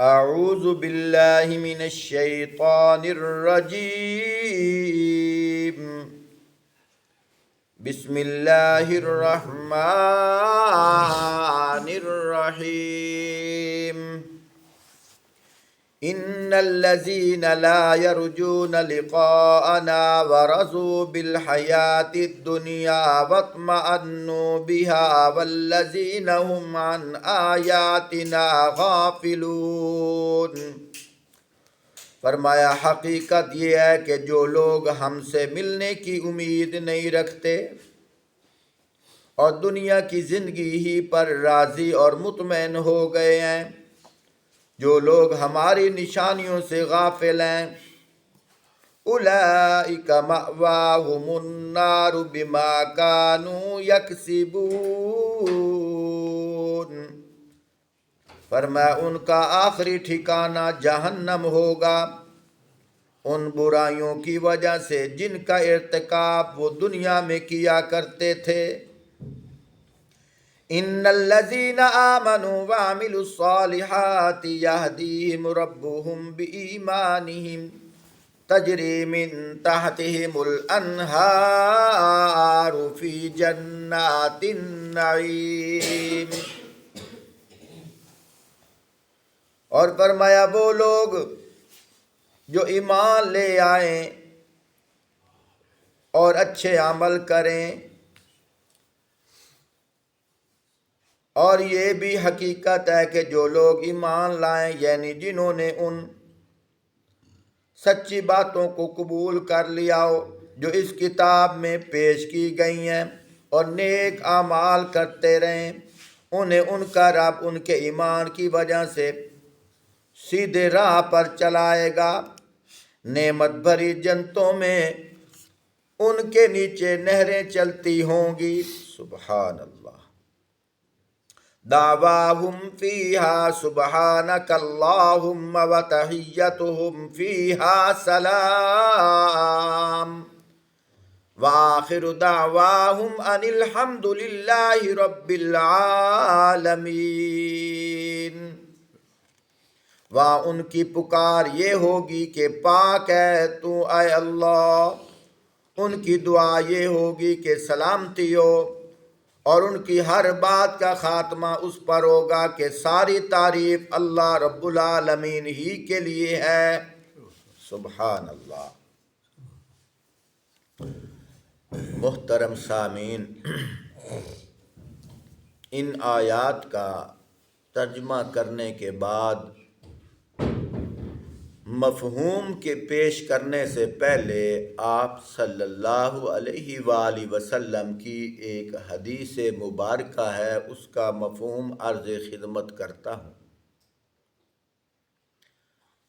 اعوذ باللہ من الشیطان الرجیم بسم اللہ الرحمن الرحیم ان الذین لا یرجون لقاءنا ورضوا بالحیاة الدنیا واطمأنوا بها والذین هم عن آیاتنا غافلون۔ فرمایا حقیقت یہ ہے کہ جو لوگ ہم سے ملنے کی امید نہیں رکھتے اور دنیا کی زندگی ہی پر راضی اور مطمئن ہو گئے ہیں، جو لوگ ہماری نشانیوں سے غافل ہیں، اولئک مأواہم النار بما کانوا یکسبون۔ فرمایا ان کا آخری ٹھکانہ جہنم ہوگا ان برائیوں کی وجہ سے جن کا ارتکاب وہ دنیا میں کیا کرتے تھے۔ ان الذین آمنوا وعملوا الصالحات یہدیہم ربہم بایمانہم تجری من تحتہم الانہار فی جنات النعیم۔ اور فرمایا وہ لوگ جو ایمان لے آئیں اور اچھے عمل کریں، اور یہ بھی حقیقت ہے کہ جو لوگ ایمان لائیں یعنی جنہوں نے ان سچی باتوں کو قبول کر لیا ہو جو اس کتاب میں پیش کی گئی ہیں اور نیک اعمال کرتے رہیں، انہیں ان کا رب ان کے ایمان کی وجہ سے سیدھے راہ پر چلائے گا، نعمت بھری جنتوں میں ان کے نیچے نہریں چلتی ہوں گی۔ سبحان اللہ۔ دعواہم فیہا سبحانک اللہم وتحیتہم فیہا سلام وآخر دعواہم ان الحمد للہ رب العالمین۔ وہاں ان کی پکار یہ ہوگی کہ پاک ہے تو اے اللہ، ان کی دعا یہ ہوگی کہ سلامتی ہو، اور ان کی ہر بات کا خاتمہ اس پر ہوگا کہ ساری تعریف اللہ رب العالمین ہی کے لیے ہے۔ سبحان اللہ۔ محترم سامعین، ان آیات کا ترجمہ کرنے کے بعد مفہوم کے پیش کرنے سے پہلے آپ صلی اللہ علیہ وآلہ وسلم کی ایک حدیث مبارکہ ہے، اس کا مفہوم عرض خدمت کرتا ہوں۔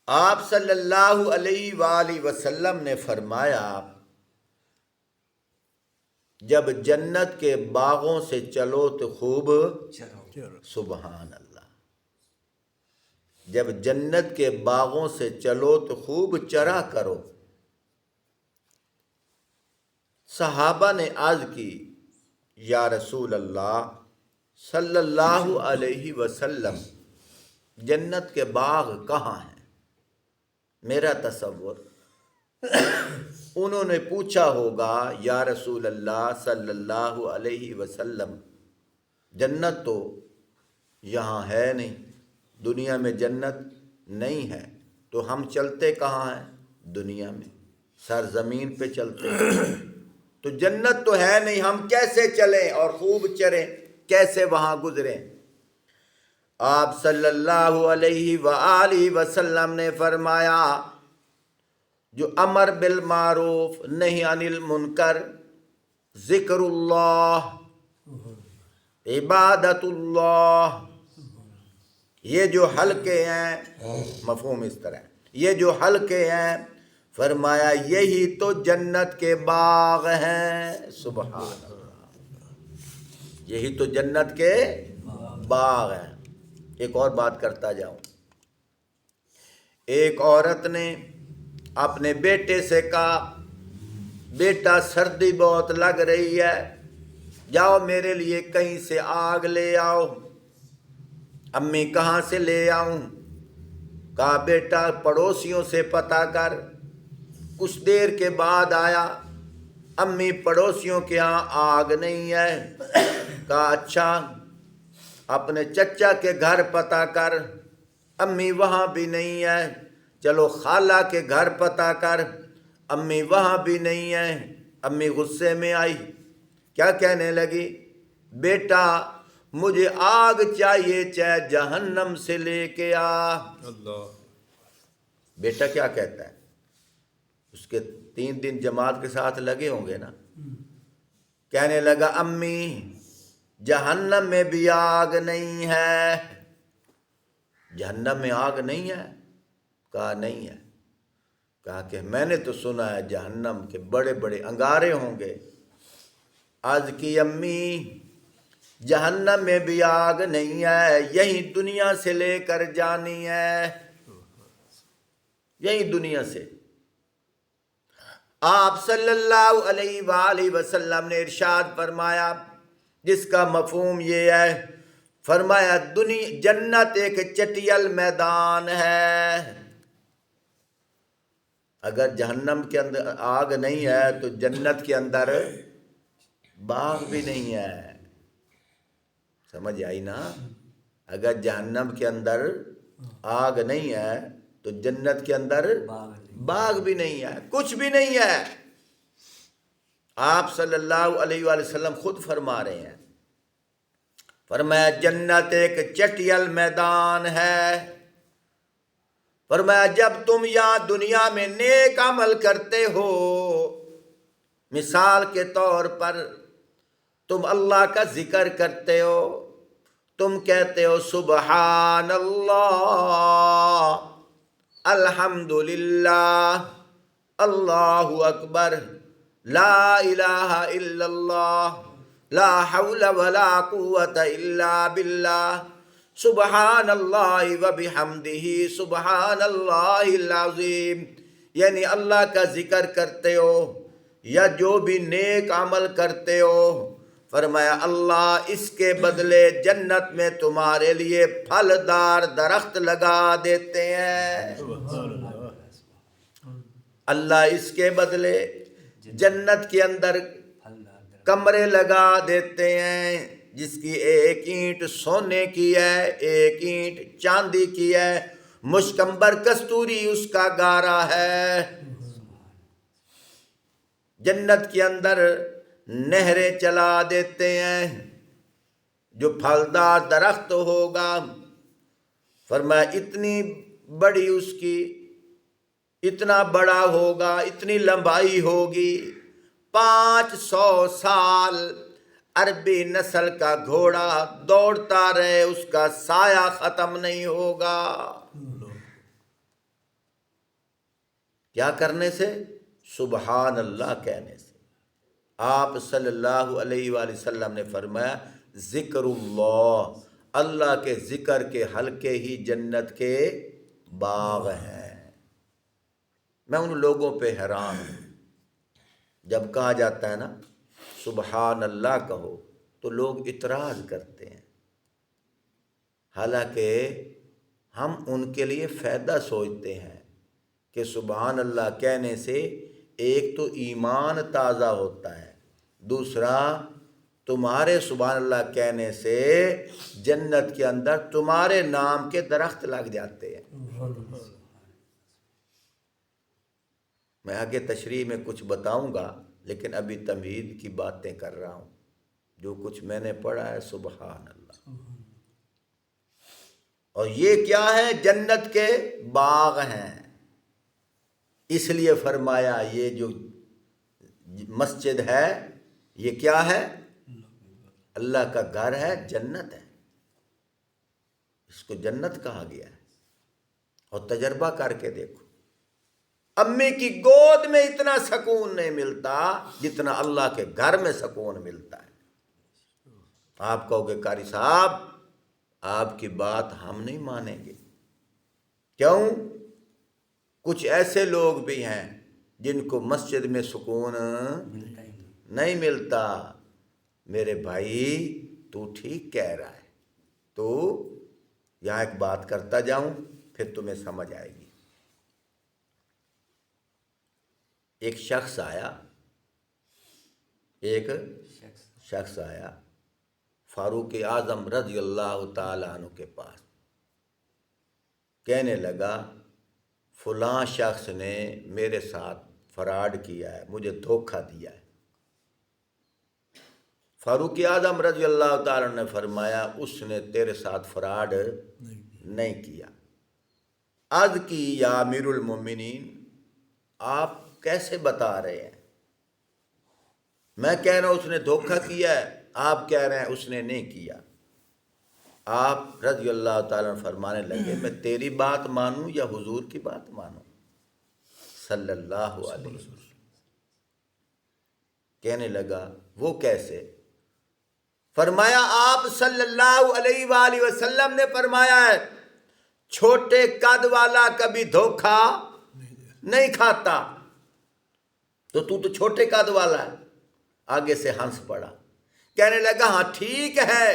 آپ صلی اللہ علیہ وآلہ وسلم نے فرمایا، جب جنت کے باغوں سے چلو تو خوب سبحان اللہ، جب جنت کے باغوں سے چلو تو خوب چرا کرو۔ صحابہ نے عرض کی، یا رسول اللہ صلی اللہ علیہ وسلم، جنت کے باغ کہاں ہیں؟ میرا تصور انہوں نے پوچھا ہوگا، یا رسول اللہ صلی اللہ علیہ وسلم، جنت تو یہاں ہے نہیں، دنیا میں جنت نہیں ہے، تو ہم چلتے کہاں ہیں؟ دنیا میں، سرزمین پہ چلتے ہیں، تو جنت تو ہے نہیں، ہم کیسے چلیں اور خوب چریں، کیسے وہاں گزریں؟ آپ صلی اللہ علیہ وآلہ وسلم نے فرمایا، جو امر بالمعروف نہی عن المنکر، ذکر اللہ، عبادت اللہ، یہ جو حلقے ہیں، مفہوم اس طرح، یہ جو حلقے ہیں، فرمایا یہی تو جنت کے باغ ہیں۔ سبحان اللہ، یہی تو جنت کے باغ ہیں۔ ایک اور بات کرتا جاؤں، ایک عورت نے اپنے بیٹے سے کہا، بیٹا سردی بہت لگ رہی ہے، جاؤ میرے لیے کہیں سے آگ لے آؤ۔ امی کہاں سے لے آؤں؟ کہا بیٹا پڑوسیوں سے پتہ کر۔ کچھ دیر کے بعد آیا، امی پڑوسیوں کے ہاں آگ نہیں ہے۔ کہا اچھا اپنے چچا کے گھر پتہ کر، امی وہاں بھی نہیں ہے۔ چلو خالہ کے گھر پتہ کر، امی وہاں بھی نہیں ہے۔ امی غصے میں آئی، کیا کہنے لگی؟ بیٹا مجھے آگ چاہیے چاہے جہنم سے لے کے آ۔ اللہ بیٹا کیا کہتا ہے؟ اس کے 3 دن جماعت کے ساتھ لگے ہوں گے نا۔ کہنے لگا امی جہنم میں بھی آگ نہیں ہے۔ جہنم میں آگ نہیں ہے؟ کہا نہیں ہے۔ کہا کہ میں نے تو سنا ہے جہنم کے بڑے بڑے انگارے ہوں گے۔ عرض کی امی جہنم میں بھی آگ نہیں ہے، یہی دنیا سے لے کر جانی ہے، یہی دنیا سے۔ آپ صلی اللہ علیہ وآلہ وسلم نے ارشاد فرمایا، جس کا مفہوم یہ ہے، فرمایا جنت ایک چٹیل میدان ہے۔ اگر جہنم کے اندر آگ نہیں ہے تو جنت کے اندر باغ بھی نہیں ہے۔ سمجھ آئی نا؟ اگر جہنم کے اندر آگ نہیں ہے تو جنت کے اندر باغ بھی نہیں ہے، کچھ بھی نہیں ہے۔ آپ صلی اللہ علیہ وآلہ وسلم خود فرما رہے ہیں، فرمایا جنت ایک چٹیل میدان ہے۔ فرمایا جب تم یہاں دنیا میں نیک عمل کرتے ہو، مثال کے طور پر تم اللہ کا ذکر کرتے ہو، تم کہتے ہو سبحان اللہ، الحمدللہ، اللہ اکبر، لا الہ الا اللہ، لا حول ولا قوت الا باللہ، سبحان اللہ وبحمدہ، سبحان اللہ العظیم، یعنی اللہ کا ذکر کرتے ہو یا جو بھی نیک عمل کرتے ہو، فرمایا اللہ اس کے بدلے جنت میں تمہارے لیے پھلدار درخت لگا دیتے ہیں۔ اللہ اس کے بدلے جنت کے اندر کمرے لگا دیتے ہیں، جس کی ایک اینٹ سونے کی ہے، ایک اینٹ چاندی کی ہے، مشکمبر کستوری اس کا گارا ہے۔ جنت کے اندر نہریں چلا دیتے ہیں، جو پھلدار درخت ہوگا، فرمایا اتنی بڑی اس کی، اتنا بڑا ہوگا، اتنی لمبائی ہوگی، 500 سال عربی نسل کا گھوڑا دوڑتا رہے اس کا سایہ ختم نہیں ہوگا۔ کیا کرنے سے؟ سبحان اللہ کہنے سے۔ آپ صلی اللہ علیہ وآلہ وسلم نے فرمایا ذکر اللہ، اللہ کے ذکر کے حلقے ہی جنت کے باغ ہیں۔ میں ان لوگوں پہ حیران ہوں، جب کہا جاتا ہے نا سبحان اللہ کہو تو لوگ اعتراض کرتے ہیں، حالانکہ ہم ان کے لیے فائدہ سوچتے ہیں کہ سبحان اللہ کہنے سے ایک تو ایمان تازہ ہوتا ہے، دوسرا تمہارے سبحان اللہ کہنے سے جنت کے اندر تمہارے نام کے درخت لگ جاتے ہیں۔ میں آگے تشریح میں کچھ بتاؤں گا، لیکن ابھی تمہید کی باتیں کر رہا ہوں، جو کچھ میں نے پڑھا ہے سبحان اللہ۔ اور یہ کیا ہے؟ جنت کے باغ ہیں۔ اس لیے فرمایا یہ جو مسجد ہے یہ کیا ہے؟ اللہ کا گھر ہے، جنت ہے، اس کو جنت کہا گیا ہے۔ اور تجربہ کر کے دیکھو، امی کی گود میں اتنا سکون نہیں ملتا جتنا اللہ کے گھر میں سکون ملتا ہے۔ آپ کہو گے قاری صاحب آپ کی بات ہم نہیں مانیں گے، کیوں؟ کچھ ایسے لوگ بھی ہیں جن کو مسجد میں سکون نہیں ملتا۔ میرے بھائی تو ٹھیک کہہ رہا ہے، تو یہاں ایک بات کرتا جاؤں پھر تمہیں سمجھ آئے گی۔ ایک شخص آیا فاروق اعظم رضی اللہ تعالیٰ عنہ کے پاس، کہنے لگا فلاں شخص نے میرے ساتھ فراڈ کیا ہے، مجھے دھوکہ دیا ہے۔ فاروق اعظم رضی اللہ تعالیٰ عنہ نے فرمایا اس نے تیرے ساتھ فراڈ نہیں کیا۔ عرض کی یا امیر المومنین، آپ کیسے بتا رہے ہیں؟ میں کہہ رہا ہوں اس نے دھوکہ کیا ہے، آپ کہہ رہے ہیں اس نے نہیں کیا۔ آپ رضی اللہ تعالیٰ عنہ فرمانے لگے میں تیری بات مانوں یا حضور کی بات مانوں صلی اللہ علیہ وسلم؟ کہنے لگا وہ کیسے؟ فرمایا آپ صلی اللہ علیہ وآلہ وسلم نے فرمایا ہے چھوٹے قد والا کبھی دھوکہ نہیں کھاتا، تو چھوٹے قد والا ہے۔ آگے سے ہنس پڑا، کہنے لگا ہاں ٹھیک ہے،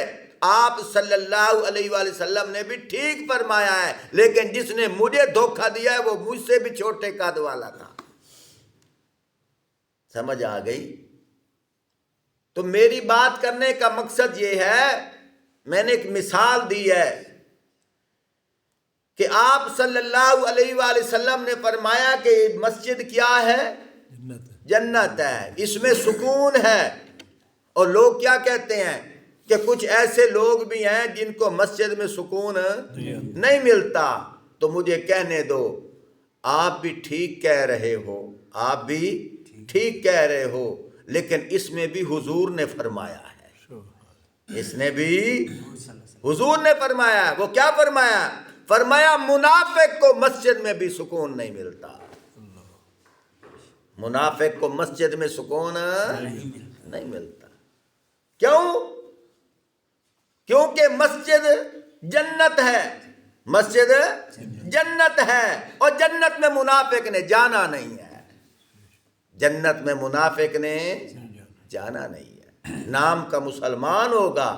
آپ صلی اللہ علیہ وآلہ وسلم نے بھی ٹھیک فرمایا ہے، لیکن جس نے مجھے دھوکہ دیا ہے وہ مجھ سے بھی چھوٹے قد والا تھا۔ سمجھ آ گئی؟ تو میری بات کرنے کا مقصد یہ ہے، میں نے ایک مثال دی ہے کہ آپ صلی اللہ علیہ وآلہ وسلم نے فرمایا کہ مسجد کیا ہے؟ جنت ہے، اس میں سکون ہے۔ اور لوگ کیا کہتے ہیں کہ کچھ ایسے لوگ بھی ہیں جن کو مسجد میں سکون نہیں ملتا۔ تو مجھے کہنے دو، آپ بھی ٹھیک کہہ رہے ہو، آپ بھی ٹھیک کہہ رہے ہو، لیکن اس میں بھی حضور نے فرمایا ہے، اس نے بھی حضور نے فرمایا ہے۔ وہ کیا فرمایا؟ فرمایا منافق کو مسجد میں بھی سکون نہیں ملتا، منافق کو مسجد میں سکون نہیں ملتا۔ کیوں؟ کیونکہ مسجد جنت ہے، مسجد جنت ہے، اور جنت میں منافق نے جانا نہیں ہے، جنت میں منافق نے جانا نہیں ہے۔ نام کا مسلمان ہوگا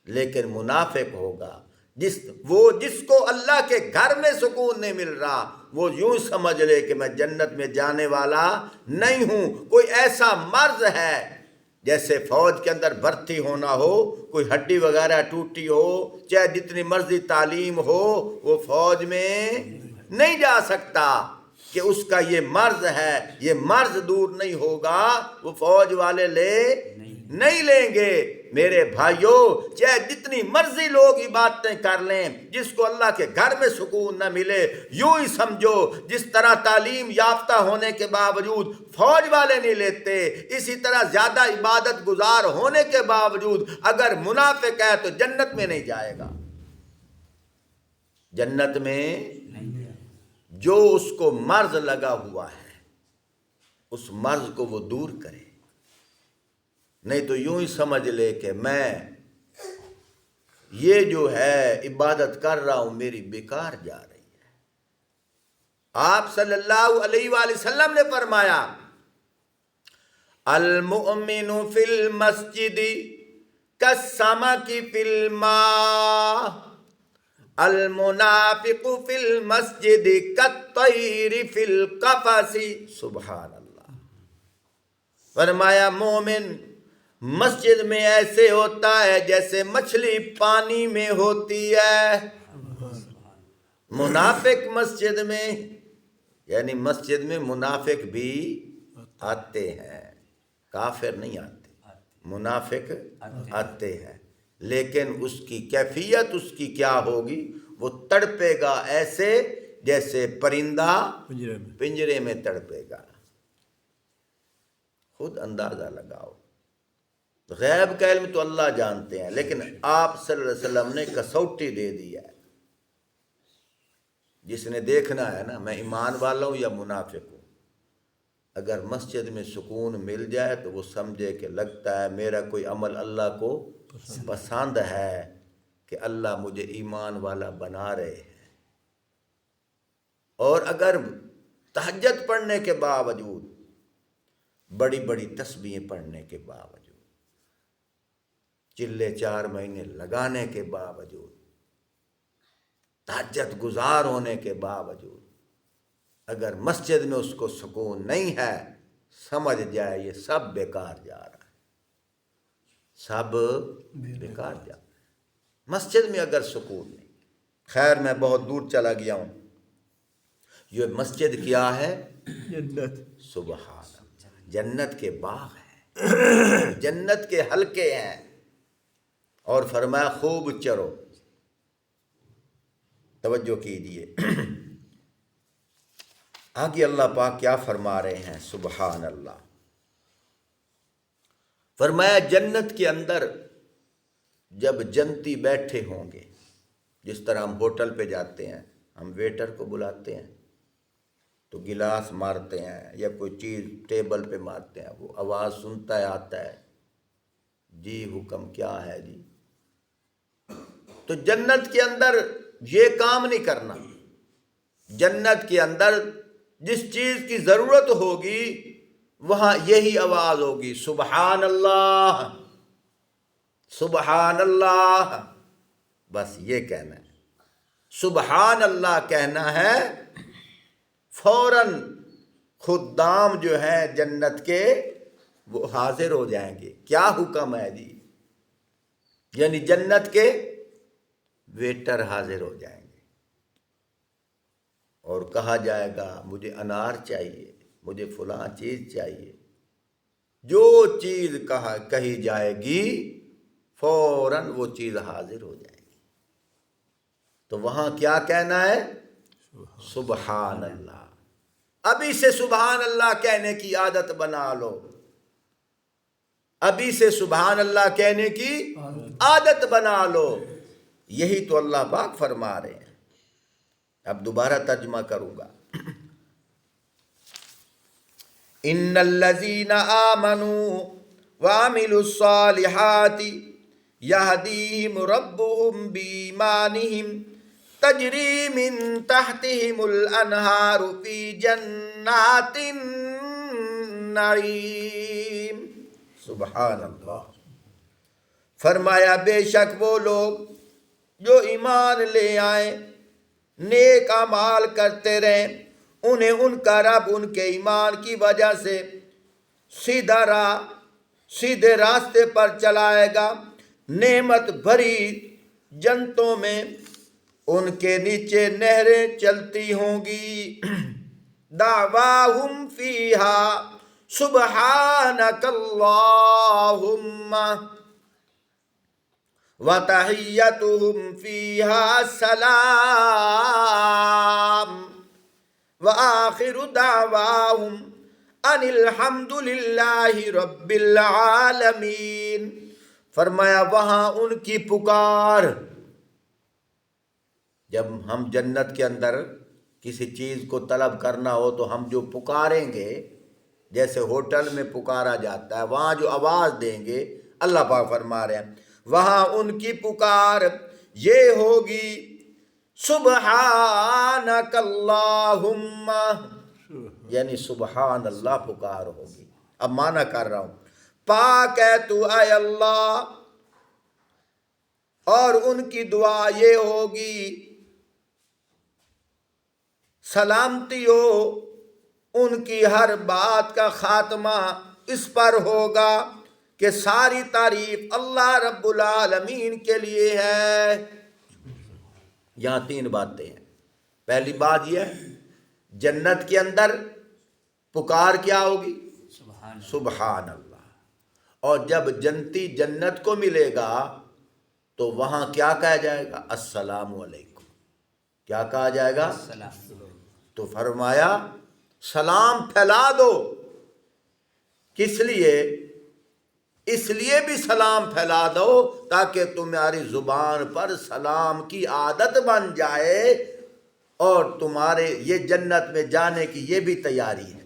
لیکن منافق ہوگا۔ جس کو اللہ کے گھر میں سکون نہیں مل رہا وہ یوں سمجھ لے کہ میں جنت میں جانے والا نہیں ہوں۔ کوئی ایسا مرض ہے جیسے فوج کے اندر بھرتی ہونا ہو، کوئی ہڈی وغیرہ ٹوٹی ہو، چاہے جتنی مرضی تعلیم ہو، وہ فوج میں نہیں جا سکتا کہ اس کا یہ مرض ہے، یہ مرض دور نہیں ہوگا، وہ فوج والے نہیں لیں گے۔ میرے بھائیوں، چاہے جتنی مرضی لوگ عبادتیں کر لیں، جس کو اللہ کے گھر میں سکون نہ ملے، یوں ہی سمجھو جس طرح تعلیم یافتہ ہونے کے باوجود فوج والے نہیں لیتے، اسی طرح زیادہ عبادت گزار ہونے کے باوجود اگر منافق ہے تو جنت میں نہیں جائے گا۔ جنت میں جو اس کو مرض لگا ہوا ہے اس مرض کو وہ دور کرے، نہیں تو یوں ہی سمجھ لے کہ میں یہ جو ہے عبادت کر رہا ہوں میری بیکار جا رہی ہے۔ آپ صلی اللہ علیہ وآلہ وسلم نے فرمایا المؤمن فی المسجد کالسمک فی الماء، المنافق فی المسجد کالطیر فی القفص۔ سبحان اللہ۔ فرمایا مومن مسجد میں ایسے ہوتا ہے جیسے مچھلی پانی میں ہوتی ہے، منافق مسجد میں، یعنی مسجد میں منافق بھی آتے ہیں، کافر نہیں آتے، منافق آتے ہیں، لیکن اس کی کیفیت اس کی کیا ہوگی؟ وہ تڑپے گا ایسے جیسے پرندہ پنجرے میں تڑپے گا۔ خود اندازہ لگاؤ۔ غیب کا علم تو اللہ جانتے ہیں، لیکن آپ صلی اللہ علیہ وسلم نے کسوٹی دے دی ہے۔ جس نے دیکھنا ہے نا میں ایمان والا ہوں یا منافق ہوں، اگر مسجد میں سکون مل جائے تو وہ سمجھے کہ لگتا ہے میرا کوئی عمل اللہ کو پسند ہے کہ اللہ مجھے ایمان والا بنا رہے ہیں۔ اور اگر تہجد پڑھنے کے باوجود، بڑی بڑی تسبیحیں پڑھنے کے باوجود، چلے 4 مہینے لگانے کے باوجود تہجد گزار ہونے کے باوجود اگر مسجد میں اس کو سکون نہیں ہے، سمجھ جائے یہ سب بیکار جا رہا ہے، سب بیکار جا رہا ہے۔ مسجد میں اگر سکون نہیں، خیر میں بہت دور چلا گیا ہوں۔ یہ مسجد کیا ہے؟ جنت۔ سبحان اللہ، جنت کے باغ ہیں، جنت کے حلقے ہیں، اور فرمایا خوب چرو۔ توجہ کیجیے، آگے اللہ پاک کیا فرما رہے ہیں؟ سبحان اللہ، فرمایا جنت کے اندر جب جنتی بیٹھے ہوں گے، جس طرح ہم ہوٹل پہ جاتے ہیں، ہم ویٹر کو بلاتے ہیں تو گلاس مارتے ہیں یا کوئی چیز ٹیبل پہ مارتے ہیں، وہ آواز سنتا ہے، آتا ہے، جی حکم کیا ہے جی۔ تو جنت کے اندر یہ کام نہیں کرنا۔ جنت کے اندر جس چیز کی ضرورت ہوگی وہاں یہی آواز ہوگی، سبحان اللہ، سبحان اللہ، بس یہ کہنا ہے، سبحان اللہ کہنا ہے، فوراً خدام جو ہیں جنت کے وہ حاضر ہو جائیں گے۔ کیا حکم ہے جی؟ یعنی جنت کے ویٹر حاضر ہو جائیں گے اور کہا جائے گا مجھے انار چاہیے، مجھے فلاں چیز چاہیے، جو چیز کہی جائے گی فوراً وہ چیز حاضر ہو جائے گی۔ تو وہاں کیا کہنا ہے؟ سبحان اللہ۔ ابھی سے سبحان اللہ کہنے کی عادت بنا لو، ابھی سے سبحان اللہ کہنے کی عادت بنا لو۔ یہی تو اللہ پاک فرما رہے ہیں۔ اب دوبارہ ترجمہ کروں گا۔ ان الذین آمنوا وعملوا الصالحات یہدیہم ربہم بایمانہم تجری من تحتہم الانہار فی جنات النعیم۔ سبحان اللہ، فرمایا بے شک وہ لوگ جو ایمان لے آئیں، نیک اعمال کرتے رہیں، انہیں ان کا رب ان کے ایمان کی وجہ سے سیدھے راستے پر چلائے گا۔ نعمت بھری جنتوں میں ان کے نیچے نہریں چلتی ہوں گی۔ دعواہم فیہا سبحانک اللہم وَتَحِيَّتُهُمْ فِيهَا سَلَامٌ وَآخِرُ دَعْوَاهُمْ أَنِ الْحَمْدُ لِلَّهِ رَبِّ الْعَالَمِينَ۔ فرمایا وہاں ان کی پکار، جب ہم جنت کے اندر کسی چیز کو طلب کرنا ہو تو ہم جو پکاریں گے، جیسے ہوٹل میں پکارا جاتا ہے، وہاں جو آواز دیں گے، اللہ پاک فرما رہے ہیں وہاں ان کی پکار یہ ہوگی، سبحانک اللہم، یعنی سبحان اللہ پکار ہوگی۔ اب معنی کر رہا ہوں، پاک ہے تو اے اللہ، اور ان کی دعا یہ ہوگی، سلامتی ہو، ان کی ہر بات کا خاتمہ اس پر ہوگا کہ ساری تعریف اللہ رب العالمین کے لیے ہے۔ یہاں 3 باتیں ہیں۔ پہلی بات یہ ہے، جنت کے اندر پکار کیا ہوگی؟ سبحان اللہ۔ اور جب جنتی جنت کو ملے گا تو وہاں کیا کہا جائے گا؟ السلام علیکم۔ کیا کہا جائے گا؟ تو فرمایا سلام پھیلا دو۔ کس لیے؟ اس لیے بھی سلام پھیلا دو تاکہ تمہاری زبان پر سلام کی عادت بن جائے، اور تمہارے یہ جنت میں جانے کی یہ بھی تیاری ہے،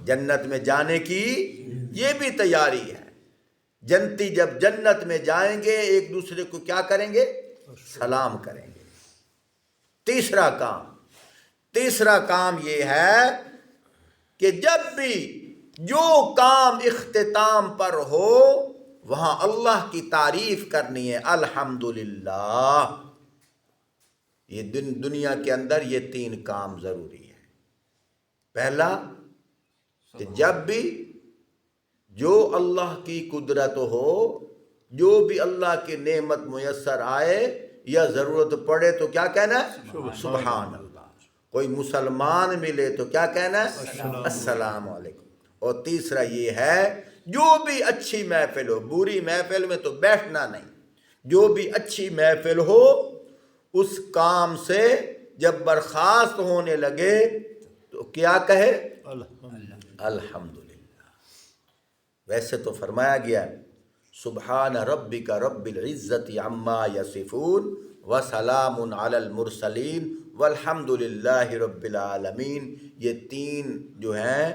جنت میں جانے کی یہ بھی تیاری ہے۔ جنتی جب جنت میں جائیں گے ایک دوسرے کو کیا کریں گے؟ سلام کریں گے۔ تیسرا کام یہ ہے کہ جب بھی جو کام اختتام پر ہو وہاں اللہ کی تعریف کرنی ہے، الحمدللہ۔ یہ دنیا کے اندر یہ 3 کام ضروری ہے۔ پہلا کہ جب بھی جو اللہ کی قدرت ہو، جو بھی اللہ کی نعمت میسر آئے یا ضرورت پڑے تو کیا کہنا ہے؟ سبحان اللہ۔ کوئی مسلمان ملے تو کیا کہنا ہے؟ السلام علیکم۔ اور تیسرا یہ ہے جو بھی اچھی محفل ہو، بری محفل میں تو بیٹھنا نہیں، جو بھی اچھی محفل ہو اس کام سے جب برخاست ہونے لگے تو کیا کہے؟ الحمدللہ۔ ویسے تو فرمایا گیا سبحان ربک رب العزت عما یصفون وسلام علی المرسلین والحمد للہ رب العالمین۔ یہ 3 جو ہیں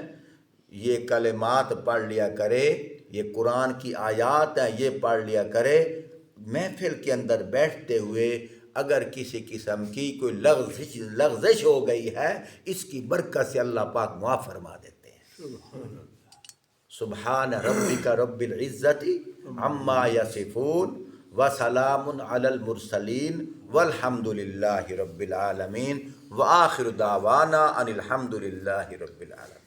یہ کلمات پڑھ لیا کرے، یہ قرآن کی آیات ہیں، یہ پڑھ لیا کرے۔ محفل کے اندر بیٹھتے ہوئے اگر کسی قسم کی کوئی لغزش ہو گئی ہے، اس کی برکت سے اللہ پاک معاف فرما دیتے ہیں۔ سبحان ربک رب العزت عما یصفون وسلام علی المرسلین والحمد للہ رب العالمین وآخر دعوانا ان الحمد للہ رب العالمین۔